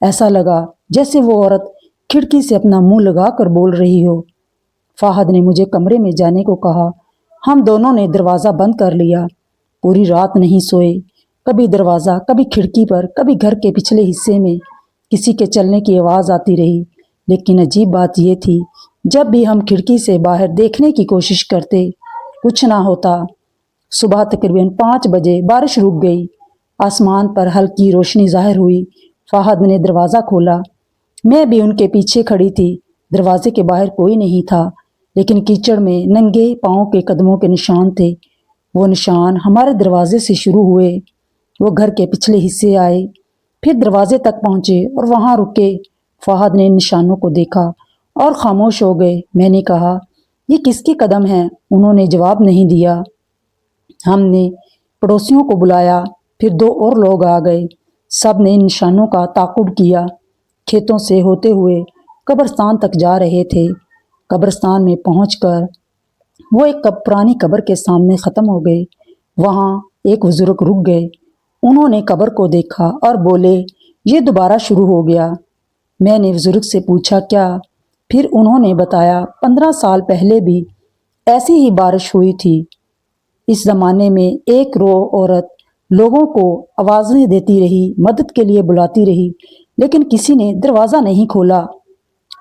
ایسا لگا جیسے وہ عورت کھڑکی سے اپنا منہ لگا کر بول رہی ہو۔ فہد نے مجھے کمرے میں جانے کو کہا۔ ہم دونوں نے دروازہ بند کر لیا۔ پوری رات نہیں سوئے، کبھی دروازہ، کبھی کھڑکی پر، کبھی گھر کے پچھلے حصے میں کسی کے چلنے کی آواز آتی رہی۔ لیکن عجیب بات یہ تھی، جب بھی ہم کھڑکی سے باہر دیکھنے کی کوشش کرتے کچھ نہ ہوتا۔ صبح تقریباً 5 بجے بارش رک گئی، آسمان پر ہلکی روشنی ظاہر ہوئی۔ فہد نے دروازہ کھولا، میں بھی ان کے پیچھے کھڑی تھی۔ دروازے کے باہر کوئی نہیں تھا، لیکن کیچڑ میں ننگے پاؤں کے قدموں کے نشان تھے۔ وہ نشان ہمارے دروازے سے شروع ہوئے، وہ گھر کے پچھلے حصے آئے، پھر دروازے تک پہنچے اور وہاں رکے۔ فہد نے نشانوں کو دیکھا اور خاموش ہو گئے۔ میں نے کہا، یہ کس کے قدم ہیں؟ انہوں نے جواب نہیں دیا۔ ہم نے پڑوسیوں کو بلایا، پھر 2 اور لوگ آ گئے۔ سب نے نشانوں کا تعاقب کیا۔ کھیتوں سے ہوتے ہوئے قبرستان تک جا رہے تھے۔ قبرستان میں پہنچ کر وہ ایک پرانی قبر کے سامنے ختم ہو گئے۔ وہاں ایک بزرگ رک گئے۔ انہوں نے قبر کو دیکھا اور بولے، یہ دوبارہ شروع ہو گیا۔ میں نے بزرگ سے پوچھا کیا؟ پھر انہوں نے بتایا 15 سال پہلے بھی ایسی ہی بارش ہوئی تھی۔ اس زمانے میں ایک رو عورت لوگوں کو آوازیں دیتی رہی، مدد کے لیے بلاتی رہی، لیکن کسی نے دروازہ نہیں کھولا۔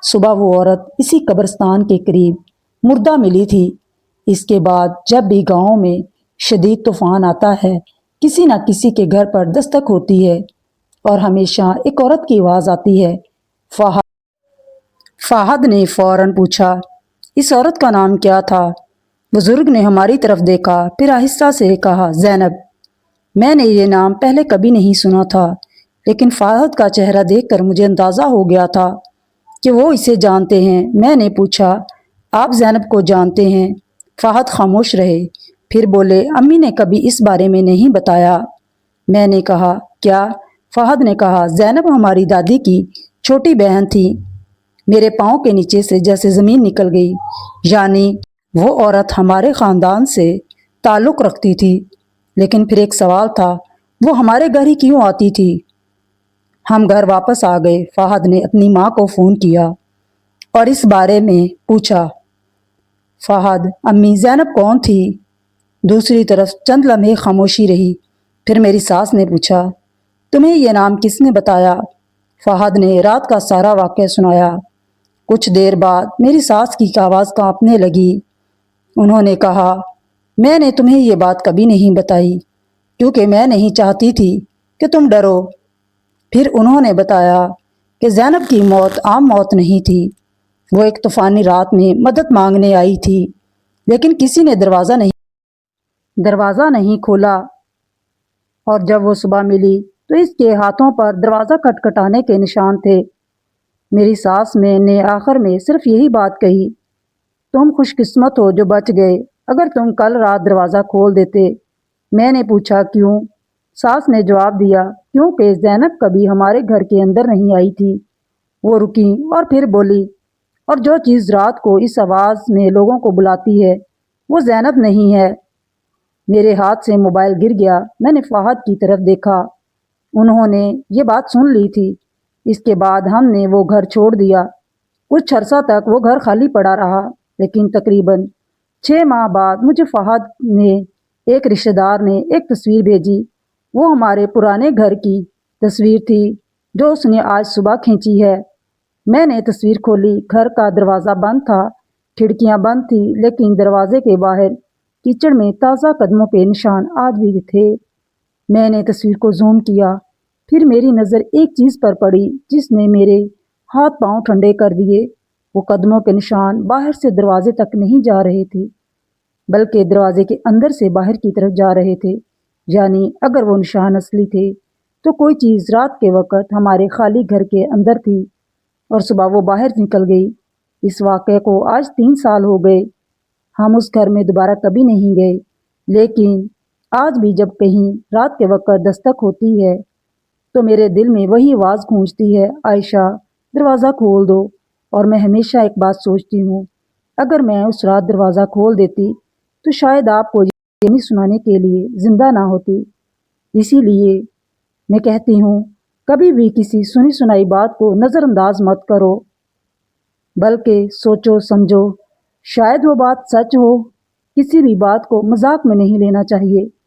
صبح وہ عورت اسی قبرستان کے قریب مردہ ملی تھی۔ اس کے بعد جب بھی گاؤں میں شدید طوفان آتا ہے، کسی نہ کسی کے گھر پر دستک ہوتی ہے اور ہمیشہ ایک عورت کی آواز آتی ہے۔ فہد نے فوراً پوچھا، اس عورت کا نام کیا تھا؟ بزرگ نے ہماری طرف دیکھا، پھر آہستہ سے کہا، زینب۔ میں نے یہ نام پہلے کبھی نہیں سنا تھا، لیکن فہد کا چہرہ دیکھ کر مجھے اندازہ ہو گیا تھا کہ وہ اسے جانتے ہیں۔ میں نے پوچھا، آپ زینب کو جانتے ہیں؟ فہد خاموش رہے، پھر بولے، امی نے کبھی اس بارے میں نہیں بتایا۔ میں نے کہا، کیا؟ فہد نے کہا، زینب ہماری دادی کی چھوٹی بہن تھی۔ میرے پاؤں کے نیچے سے جیسے زمین نکل گئی، یعنی وہ عورت ہمارے خاندان سے تعلق رکھتی تھی۔ لیکن پھر ایک سوال تھا، وہ ہمارے گھر ہی کیوں آتی تھی؟ ہم گھر واپس آ گئے۔ فہد نے اپنی ماں کو فون کیا اور اس بارے میں پوچھا۔ فہد، امی زینب کون تھی؟ دوسری طرف چند لمحے خاموشی رہی، پھر میری ساس نے پوچھا، تمہیں یہ نام کس نے بتایا؟ فہد نے رات کا سارا واقعہ سنایا۔ کچھ دیر بعد میری ساس کی آواز کانپنے لگی۔ انہوں نے کہا، میں نے تمہیں یہ بات کبھی نہیں بتائی کیونکہ میں نہیں چاہتی تھی کہ تم ڈرو۔ پھر انہوں نے بتایا کہ زینب کی موت عام موت نہیں تھی۔ وہ ایک طوفانی رات میں مدد مانگنے آئی تھی، لیکن کسی نے دروازہ نہیں کھولا، اور جب وہ صبح ملی تو اس کے ہاتھوں پر دروازہ کھٹکھٹانے کے نشان تھے۔ میری ساس نے آخر میں صرف یہی بات کہی، تم خوش قسمت ہو جو بچ گئے، اگر تم کل رات دروازہ کھول دیتے۔ میں نے پوچھا، کیوں؟ ساس نے جواب دیا، کیونکہ زینب کبھی ہمارے گھر کے اندر نہیں آئی تھی۔ وہ رکی اور پھر بولی، اور جو چیز رات کو اس آواز میں لوگوں کو بلاتی ہے وہ زینب نہیں ہے۔ میرے ہاتھ سے موبائل گر گیا۔ میں نے فہد کی طرف دیکھا، انہوں نے یہ بات سن لی تھی۔ اس کے بعد ہم نے وہ گھر چھوڑ دیا۔ کچھ عرصہ تک وہ گھر خالی پڑا رہا، لیکن تقریباً 6 ماہ بعد مجھے فہد نے ایک رشتہ دار نے ایک تصویر بھیجی۔ وہ ہمارے پرانے گھر کی تصویر تھی جو اس نے آج صبح کھینچی ہے۔ میں نے تصویر کھولی، گھر کا دروازہ بند تھا، کھڑکیاں بند تھی، لیکن دروازے کے باہر کیچڑ میں تازہ قدموں کے نشان آج بھی تھے۔ میں نے تصویر کو زوم کیا، پھر میری نظر ایک چیز پر پڑی جس نے میرے ہاتھ پاؤں ٹھنڈے کر دیے۔ وہ قدموں کے نشان باہر سے دروازے تک نہیں جا رہے تھے، بلکہ دروازے کے اندر سے باہر کی طرف جا رہے تھے۔ یعنی اگر وہ نشان اصلی تھے تو کوئی چیز رات کے وقت ہمارے خالی گھر کے اندر تھی اور صبح وہ باہر نکل گئی۔ اس واقعے کو آج 3 سال ہو گئے۔ ہم اس گھر میں دوبارہ کبھی نہیں گئے، لیکن آج بھی جب کہیں رات کے وقت دستک ہوتی ہے تو میرے دل میں وہی آواز گونجتی ہے، عائشہ دروازہ کھول دو۔ اور میں ہمیشہ ایک بات سوچتی ہوں، اگر میں اس رات دروازہ کھول دیتی تو شاید آپ کو یہ سنانے کے لیے زندہ نہ ہوتی۔ اسی لیے میں کہتی ہوں کبھی بھی کسی سنی سنائی بات کو نظر انداز مت کرو، بلکہ سوچو سمجھو، شاید وہ بات سچ ہو۔ کسی بھی بات کو مذاق میں نہیں لینا چاہیے۔